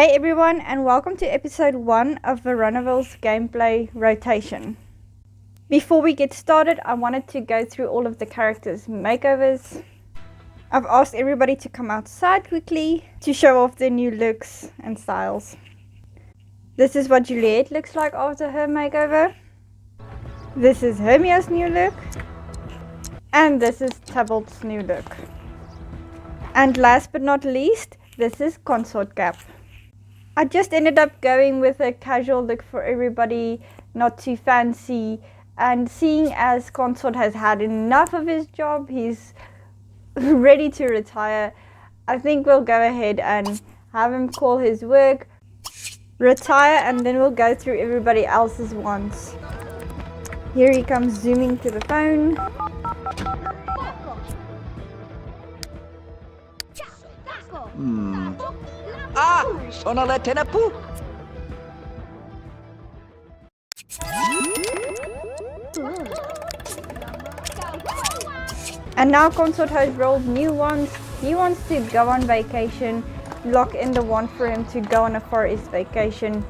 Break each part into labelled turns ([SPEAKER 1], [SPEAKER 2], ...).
[SPEAKER 1] Hey everyone, and welcome to episode 1 of Veronaville's gameplay rotation. Before we get started, I wanted to go through all of the characters' makeovers. I've asked everybody to come outside quickly to show off their new looks and styles. This is what Juliet looks like after her makeover. This is Hermia's new look. And this is Tybalt's new look. And last but not least, this is Consort Capp. I just ended up going with a casual look for everybody, not too fancy, and seeing as Consort has had enough of his job, he's ready to retire, I think we'll go ahead and have him call his work, retire, and then we'll go through everybody else's wants. Here he comes zooming to the phone.
[SPEAKER 2] Sono le tenapu.
[SPEAKER 1] And now Consort has rolled new wants. He wants to go on vacation, lock in the want for him to go on a forest vacation,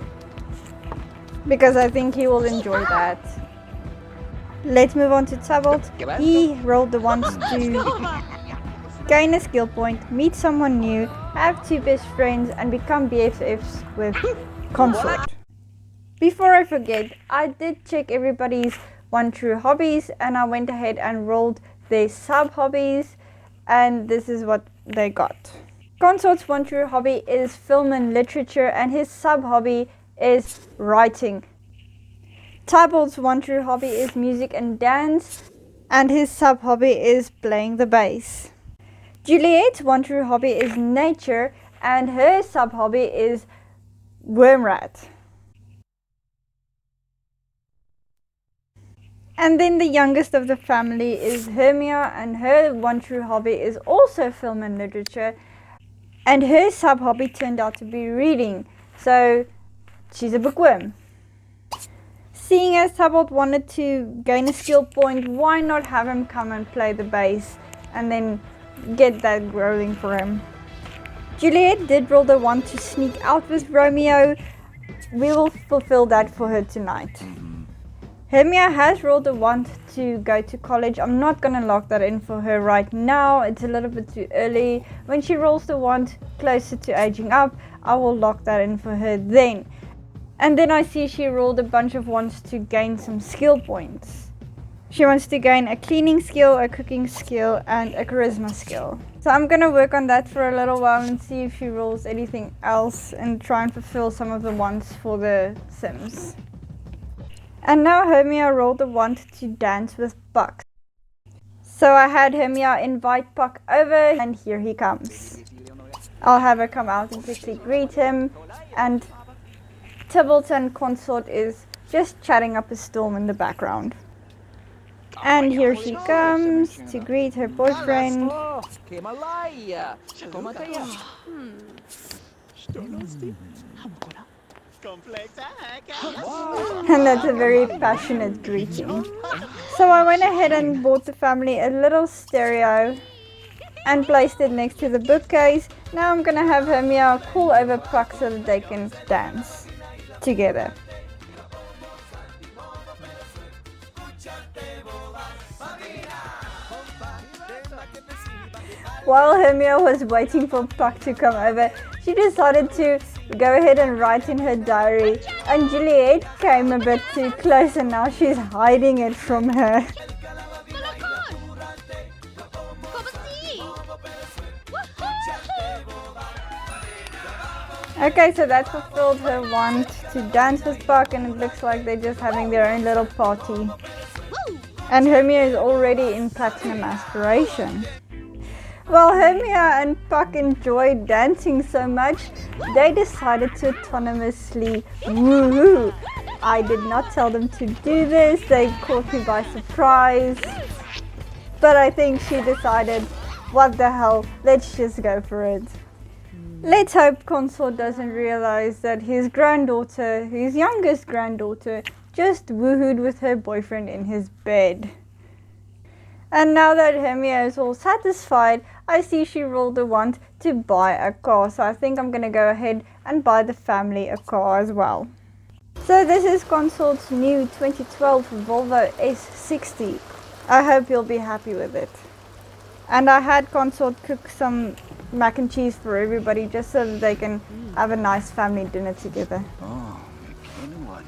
[SPEAKER 1] because I think he will enjoy that. Let's move on to Tybalt. He rolled the wants to gain a skill point, meet someone new, have 2 best friends, and become BFFs with Consort. Before I forget, I did check everybody's 1 true hobbies, and I went ahead and rolled their sub hobbies, and this is what they got. Consort's 1 true hobby is film and literature, and his sub hobby is writing. Tybalt's 1 true hobby is music and dance, and his sub hobby is playing the bass. Juliet's 1 true hobby is nature, and her sub hobby is wormrat. And then the youngest of the family is Hermia, and her 1 true hobby is also film and literature, and her sub hobby turned out to be reading, so she's a bookworm. Seeing as Tybalt wanted to gain a skill point, why not have him come and play the bass and then get that rolling for him. Juliet did roll the want to sneak out with Romeo. We will fulfill that for her tonight. Hermia has rolled a want to go to college. I'm not going to lock that in for her right now. It's a little bit too early. When she rolls the want closer to aging up, I will lock that in for her then. And then I see she rolled a bunch of wants to gain some skill points. She wants to gain a cleaning skill, a cooking skill, and a charisma skill. So I'm going to work on that for a little while and see if she rolls anything else and try and fulfill some of the wants for the Sims. And now Hermia rolled the want to dance with Puck. So I had Hermia invite Puck over, and here he comes. I'll have her come out and quickly greet him, and Tybalt and Consort is just chatting up a storm in the background. And here she comes to greet her boyfriend. And that's a very passionate greeting. So I went ahead and bought the family a little stereo and placed it next to the bookcase. Now I'm gonna have Hermia call over Puck so that they can dance together. While Hermia was waiting for Puck to come over, she decided to go ahead and write in her diary, and Juliet came a bit too close and now she's hiding it from her. Okay, so that fulfilled her want to dance with Puck, and it looks like they're just having their own little party. And Hermia is already in platinum aspiration. Well, Hermia and Puck enjoyed dancing so much, they decided to autonomously woohoo. I did not tell them to do this, they caught me by surprise. But I think she decided, what the hell, let's just go for it. Let's hope Consort doesn't realize that his granddaughter, his youngest granddaughter, just woohooed with her boyfriend in his bed. And now that Hermia is all satisfied, I see she rolled a want to buy a car. So I think I'm going to go ahead and buy the family a car as well. So this is Consort's new 2012 Volvo S60. I hope you'll be happy with it. And I had Consort cook some mac and cheese for everybody just so that they can have a nice family dinner together.
[SPEAKER 2] Oh, EP1.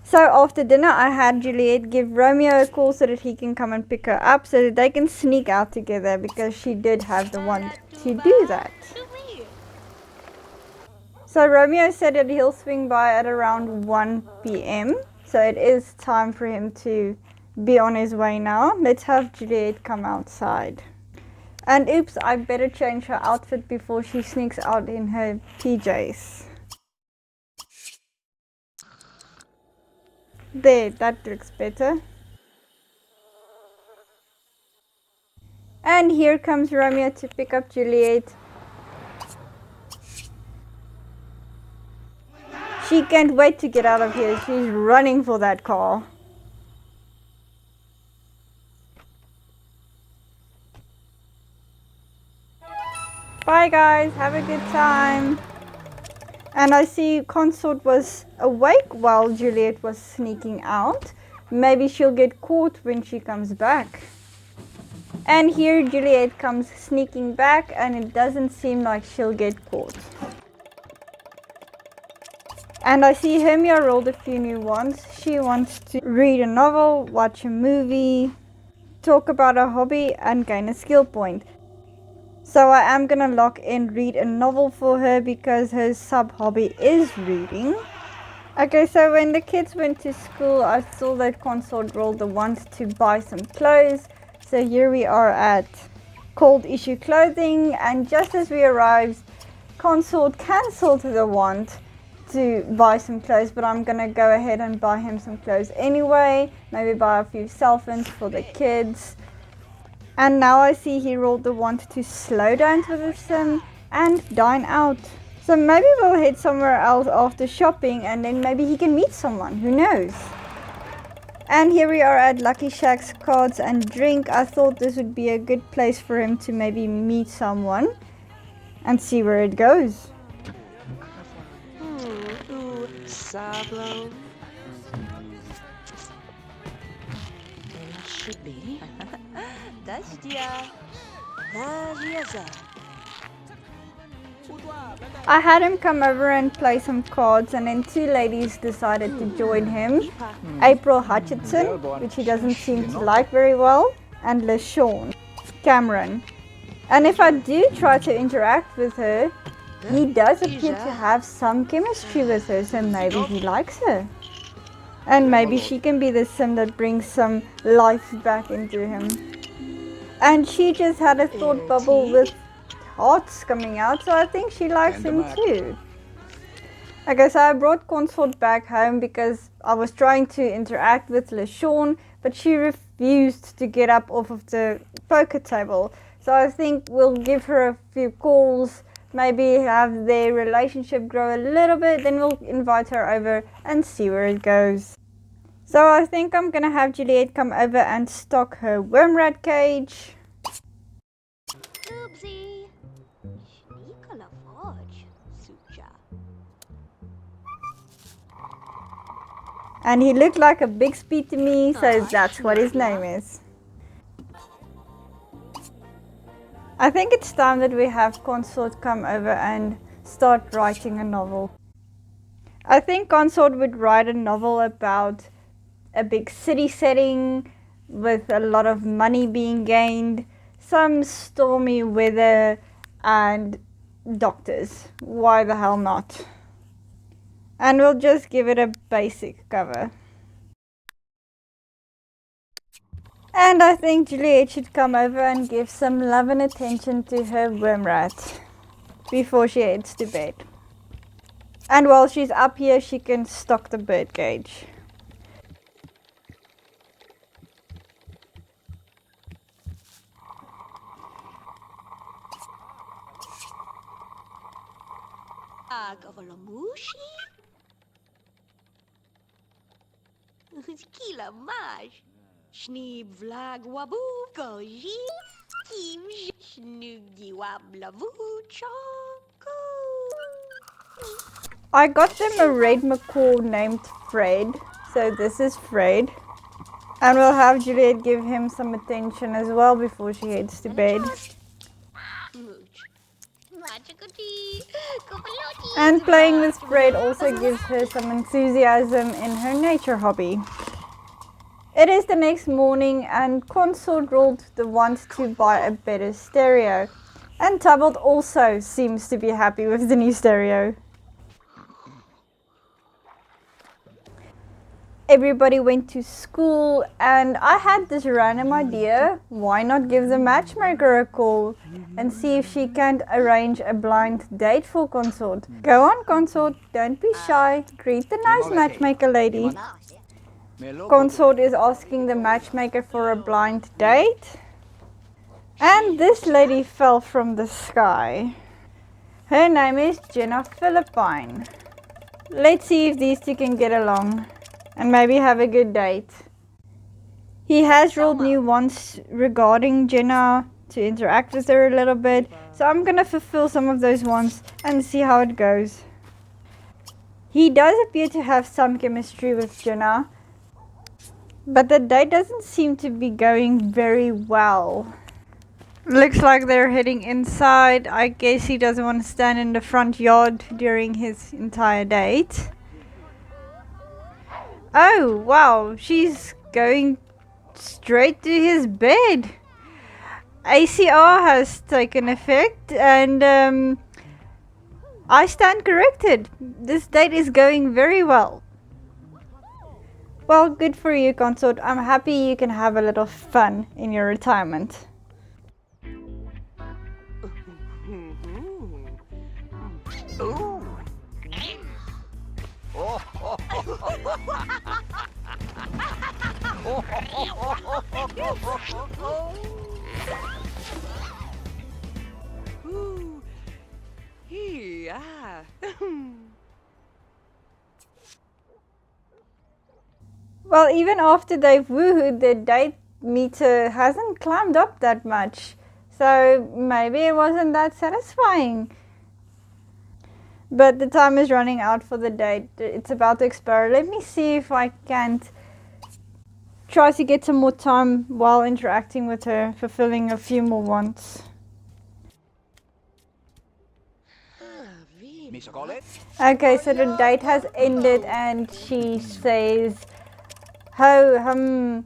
[SPEAKER 1] So after dinner I had Juliet give Romeo a call so that he can come and pick her up so that they can sneak out together because she did have the want to do that. So Romeo said that he'll swing by at around 1 p.m. So it is time for him to be on his way now. Let's have Juliet come outside. And oops, I better change her outfit before she sneaks out in her PJs. There, that looks better. And here comes Romeo to pick up Juliet. She can't wait to get out of here. She's running for that car. Bye guys, have a good time. And I see Consort was awake while Juliet was sneaking out. Maybe she'll get caught when she comes back. And here Juliet comes sneaking back and it doesn't seem like she'll get caught. And I see Hermia rolled a few new ones. She wants to read a novel, watch a movie, talk about a hobby and gain a skill point. So I am gonna lock in read a novel for her because her sub hobby is reading. Okay, so when the kids went to school, I saw that Consort rolled the ones to buy some clothes. So here we are at Cold Issue Clothing, and just as we arrived, Consort cancelled the want to buy some clothes, but I'm gonna go ahead and buy him some clothes anyway. Maybe buy a few cell phones for the kids. And now I see he rolled the want to slow dance with his sim and dine out. So maybe we'll head somewhere else after shopping and then maybe he can meet someone, who knows. And here we are at Lucky Shack's Cards and Drink. I thought this would be a good place for him to maybe meet someone and see where it goes.
[SPEAKER 2] Sablo. Should be.
[SPEAKER 1] I had him come over and play some cards, and then two ladies decided to join him. April Hutchinson, which he doesn't seem to like very well, and LaShawn Cameron. And if I do try to interact with her, he does appear to have some chemistry with her, so maybe he likes her. And maybe she can be the sim that brings some life back into him. And she just had a thought bubble with hearts coming out, so I think she likes him too. Okay, so I brought Consort back home because I was trying to interact with LaShawn, but she refused to get up off of the poker table. So I think we'll give her a few calls, maybe have their relationship grow a little bit, then we'll invite her over and see where it goes. So I think I'm gonna have Juliet come over and stock her worm rat cage.
[SPEAKER 3] Oopsie.
[SPEAKER 1] And he looked like a big speed to me, so that's what his name is. I think it's time that we have Consort come over and start writing a novel. I think Consort would write a novel about a big city setting with a lot of money being gained, some stormy weather and doctors. Why the hell not? And we'll just give it a basic cover. And I think Juliet should come over and give some love and attention to her worm rat before she heads to bed. And while she's up here, she can stock the bird cage.
[SPEAKER 3] Kila mais. Schneeb vlag wabu koji. Kim snugi wablavu chonko.
[SPEAKER 1] I got them a red macaw named Fred, so this is Fred. And we'll have Juliet give him some attention as well before she heads to bed.
[SPEAKER 3] Mooch.
[SPEAKER 1] And playing with Fred also gives her some enthusiasm in her nature hobby. It is the next morning and Consort rolled the want to buy a better stereo. And Tubbled also seems to be happy with the new stereo. Everybody went to school and I had this random idea, why not give the matchmaker a call and see if she can't arrange a blind date for Consort. Go on Consort, don't be shy, greet the nice matchmaker lady. Consort is asking the matchmaker for a blind date. And this lady fell from the sky. Her name is Jenna Philippine. Let's see if these two can get along and maybe have a good date. He has rolled new wants regarding Jenna to interact with her a little bit, so I'm gonna fulfill some of those wants and see how it goes. He does appear to have some chemistry with Jenna, but the date doesn't seem to be going very well. Looks like they're heading inside. I guess he doesn't want to stand in the front yard during his entire date. Oh wow, she's going straight to his bed. ACR has taken effect and I stand corrected. This date is going very well. Well, good for you, Consort. I'm happy you can have a little fun in your retirement.
[SPEAKER 2] Ooh.
[SPEAKER 3] Ooh. Yeah.
[SPEAKER 1] Well, even after they've woohooed, the date meter hasn't climbed up that much. So maybe it wasn't that satisfying. But the time is running out for the date. It's about to expire. Let me see if I can't try to get some more time while interacting with her, fulfilling a few more wants. Okay, so the date has ended and she says, "Oh,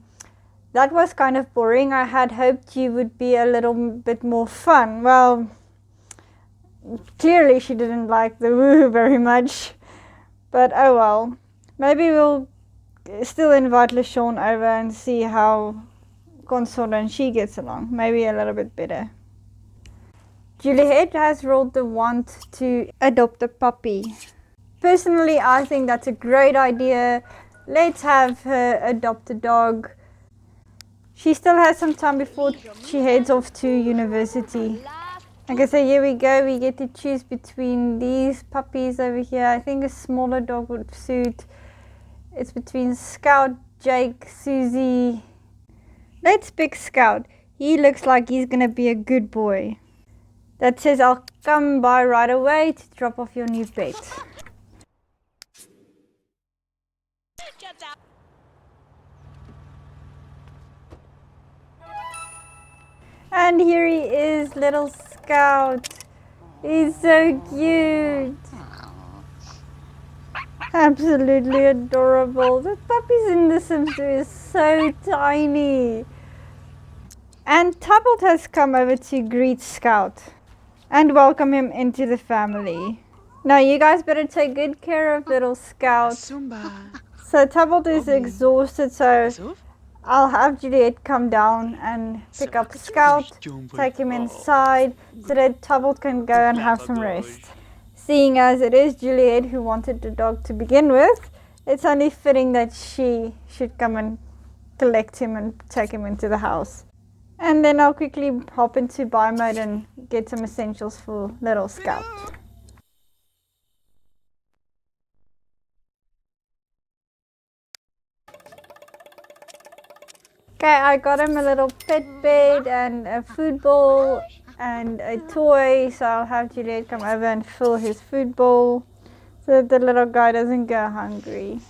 [SPEAKER 1] that was kind of boring. I had hoped you would be a little bit more fun." Well, clearly she didn't like the woohoo very much, but oh well. Maybe we'll still invite LaShawn over and see how Consort and she gets along. Maybe a little bit better. Juliet has rolled the want to adopt a puppy. Personally, I think that's a great idea. Let's have her adopt a dog. She still has some time before she heads off to university. Okay, so here we go. We get to choose between these puppies over here. I think a smaller dog would suit. It's between Scout, Jake, Susie. Let's pick Scout. He looks like he's gonna be a good boy. That says I'll come by right away to drop off your new pet. And here he is, little Scout. He's so cute. Absolutely adorable. The puppies in The Sims 2 is so tiny. And Tubbled has come over to greet Scout and welcome him into the family. Now you guys better take good care of little Scout. So Tubbled is exhausted, so I'll have Juliet come down and pick up Scout, take him inside so that Tubbled can go and have some rest. Seeing as it is Juliet who wanted the dog to begin with, it's only fitting that she should come and collect him and take him into the house. And then I'll quickly hop into buy mode and get some essentials for little Scout. Okay, I got him a little pet bed and a food bowl and a toy, so I'll have Juliet come over and fill his food bowl so that the little guy doesn't go hungry.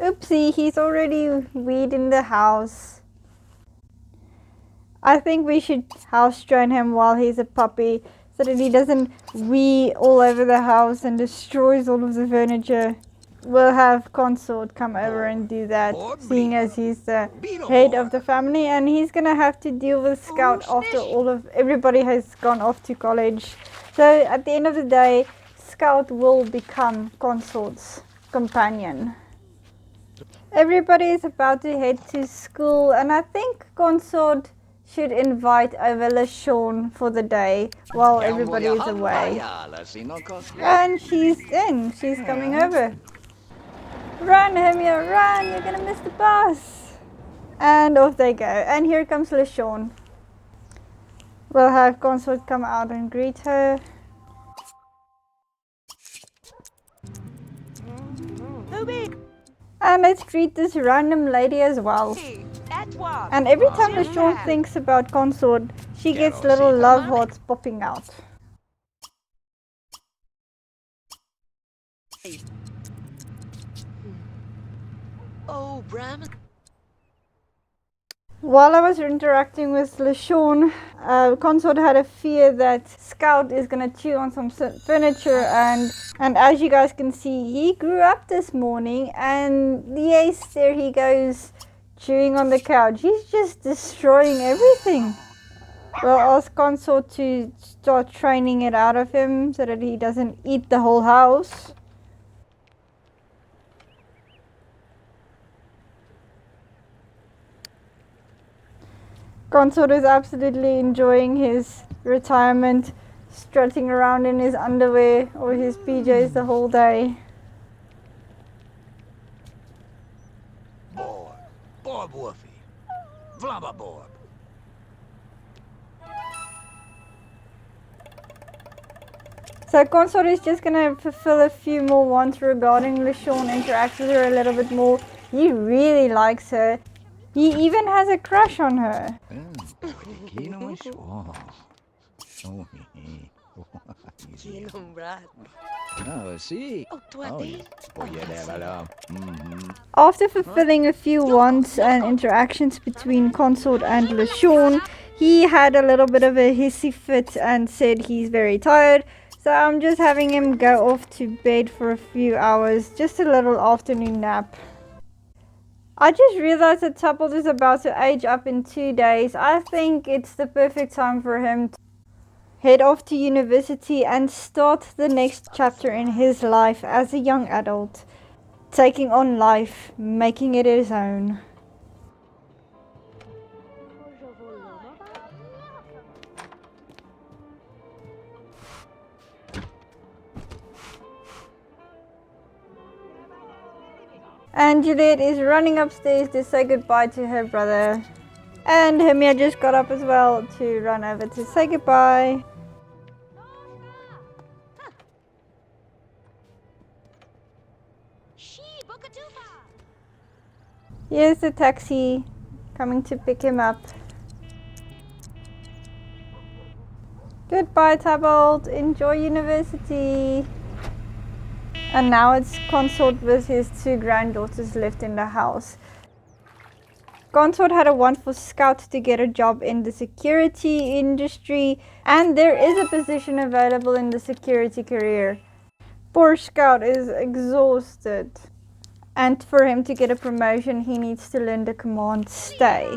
[SPEAKER 1] Oopsie, he's already weed in the house. I think we should house train him while he's a puppy so that he doesn't wee all over the house and destroys all of the furniture. We'll have Consort come over and do that, seeing as he's the head of the family, and he's gonna have to deal with Scout after everybody has gone off to college. So at the end of the day, Scout will become Consort's companion. Everybody is about to head to school, and I think Consort should invite over LaShawn for the day while everybody is away. And she's in. She's coming over. Run, Hermia, run! You're gonna miss the bus. And off they go. And here comes LaShawn. We'll have Consort come out and greet her. And let's greet this random lady as well. And every time LaShawn thinks about Consort, she gets little love hearts popping out.
[SPEAKER 3] Oh, Bram.
[SPEAKER 1] While I was interacting with LaShawn, Consort had a fear that Scout is going to chew on some furniture, and as you guys can see, he grew up this morning, and yes, there he goes chewing on the couch. He's just destroying everything. We'll ask Consort to start training it out of him so that he doesn't eat the whole house. Consort is absolutely enjoying his retirement, strutting around in his underwear or his PJs the whole day.
[SPEAKER 2] Borb Woofy. Vlabba Borb.
[SPEAKER 1] So Consort is just going to fulfill a few more wants regarding LaShawn, interact with her a little bit more. He really likes her. He even has a crush on her. After fulfilling a few wants and interactions between Consort and LaShawn, he had a little bit of a hissy fit and said he's very tired. So I'm just having him go off to bed for a few hours, just a little afternoon nap. I just realized that Tupple is about to age up in 2 days. I think it's the perfect time for him to head off to university and start the next chapter in his life as a young adult, taking on life, making it his own. And Juliet is running upstairs to say goodbye to her brother. And Hermia just got up as well to run over to say goodbye. Here's the taxi coming to pick him up. Goodbye, Tybalt. Enjoy university. And now it's Consort with his 2 granddaughters left in the house. Consort had a want for Scout to get a job in the security industry, and there is a position available in the security career. Poor Scout is exhausted, and for him to get a promotion, he needs to learn the command stay.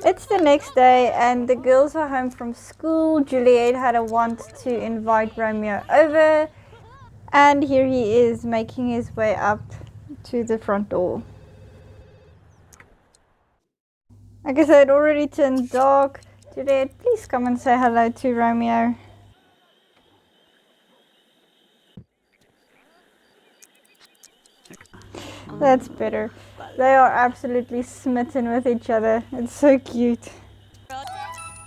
[SPEAKER 1] It's the next day, and the girls are home from school. Juliet had a want to invite Romeo over. And here he is making his way up to the front door. I guess it already turned dark. Juliet, please come and say hello to Romeo. That's better. They are absolutely smitten with each other. It's so cute.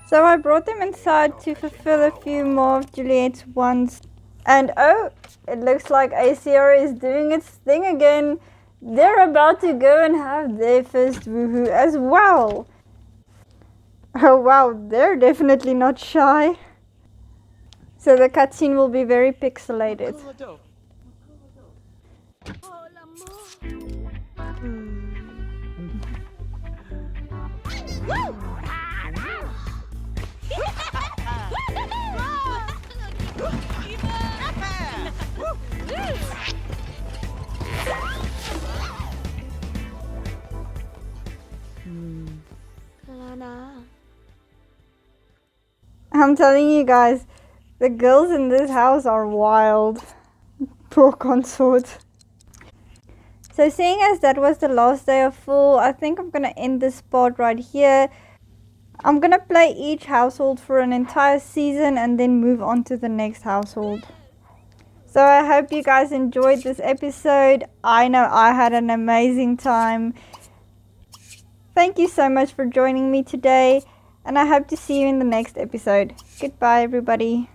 [SPEAKER 1] So I brought them inside to fulfill a few more of Juliet's wants. And oh, it looks like ACR is doing its thing again. They're about to go and have their first woohoo as well. Oh wow, they're definitely not shy. So the cutscene will be very pixelated. I'm telling you guys, the girls in this house are wild. Poor consort. So seeing as that was the last day of fall, I think I'm gonna end this part right here. I'm gonna play each household for an entire season and then move on to the next household. So I hope you guys enjoyed this episode. I know I had an amazing time. Thank you so much for joining me today, and I hope to see you in the next episode. Goodbye, everybody.